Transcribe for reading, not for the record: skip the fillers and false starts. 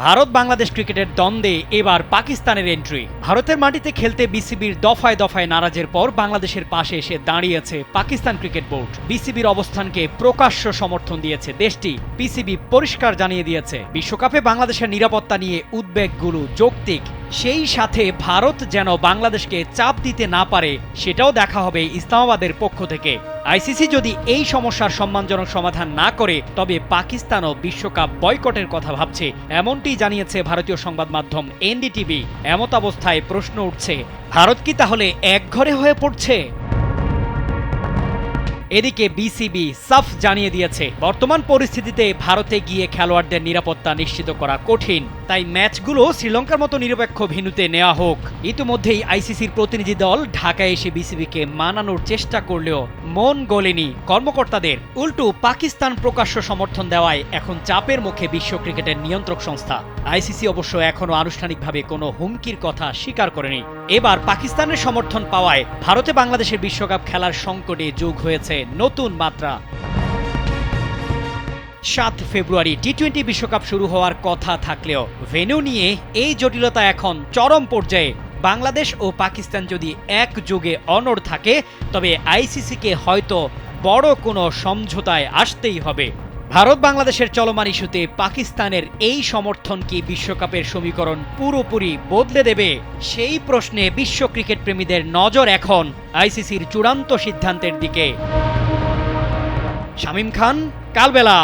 ভারত বাংলাদেশ ক্রিকেটের দ্বন্দ্বে এবার পাকিস্তানের এন্ট্রি। ভারতের মাটিতে খেলতে বিসিবির দফায় দফায় নারাজের পর বাংলাদেশের পাশে এসে দাঁড়িয়েছে পাকিস্তান ক্রিকেট বোর্ড। বিসিবির অবস্থানকে প্রকাশ্য সমর্থন দিয়েছে দেশটি। পিসিবি পরিষ্কার জানিয়ে দিয়েছে, বিশ্বকাপে বাংলাদেশের নিরাপত্তা নিয়ে উদ্বেগগুলো যৌক্তিক। সেই সাথে ভারত যেন বাংলাদেশকে চাপ দিতে না পারে সেটাও দেখা হবে ইসলামাবাদের পক্ষ থেকে। আইসিসি যদি এই সমস্যার সম্মানজনক সমাধান না করে তবে পাকিস্তানও বিশ্বকাপ বয়কটের কথা ভাবছে, এমনটি জানিয়েছে ভারতীয় সংবাদ মাধ্যম এনডিটিভি। এমত অবস্থায় প্রশ্ন উঠছে, ভারত কি তাহলে একঘরে হয়ে পড়ছে? এদিকে বিসিবি সাফ জানিয়ে দিয়েছে, বর্তমান পরিস্থিতিতে ভারতে গিয়ে খেলোয়াড়দের নিরাপত্তা নিশ্চিত করা কঠিন, তাই ম্যাচগুলো শ্রীলঙ্কার মতো নিরপেক্ষ ভেন্যুতে নেওয়া হোক। ইতিমধ্যেই আইসিসির প্রতিনিধি দল ঢাকায় এসে বিসিবিকে মানানোর চেষ্টা করলেও মন গলেনি কর্মকর্তাদের। উল্টো পাকিস্তান প্রকাশ্য সমর্থন দেওয়ায় এখন চাপের মুখে বিশ্ব ক্রিকেটের নিয়ন্ত্রক সংস্থা। আইসিসি অবশ্য এখনো আনুষ্ঠানিকভাবে কোনো হুমকির কথা স্বীকার করেনি। এবার পাকিস্তানের সমর্থন পাওয়ায় ভারতে বাংলাদেশের বিশ্বকাপ খেলার সংকটে যোগ হয়েছে নতুন মাত্রা। ৭ ফেব্রুয়ারি টি-20 বিশ্বকাপ শুরু হওয়ার কথা থাকলেও ভেন্যু নিয়ে এই জটিলতা এখন চরম পর্যায়ে। বাংলাদেশ ও পাকিস্তান যদি একযোগে অনড় থাকে তবে আইসিসিকে হয়তো বড় কোনো সমঝোতায় আসতেই হবে। ভারত বাংলাদেশের চলমান ইস্যুতে পাকিস্তানের এই সমর্থন কি বিশ্বকাপের সমীকরণ পুরোপুরি বদলে দেবে? সেই প্রশ্নে বিশ্ব ক্রিকেট প্রেমীদের নজর এখন আইসিসির চূড়ান্ত সিদ্ধান্তের দিকে। শামীম খান, কালবেলা।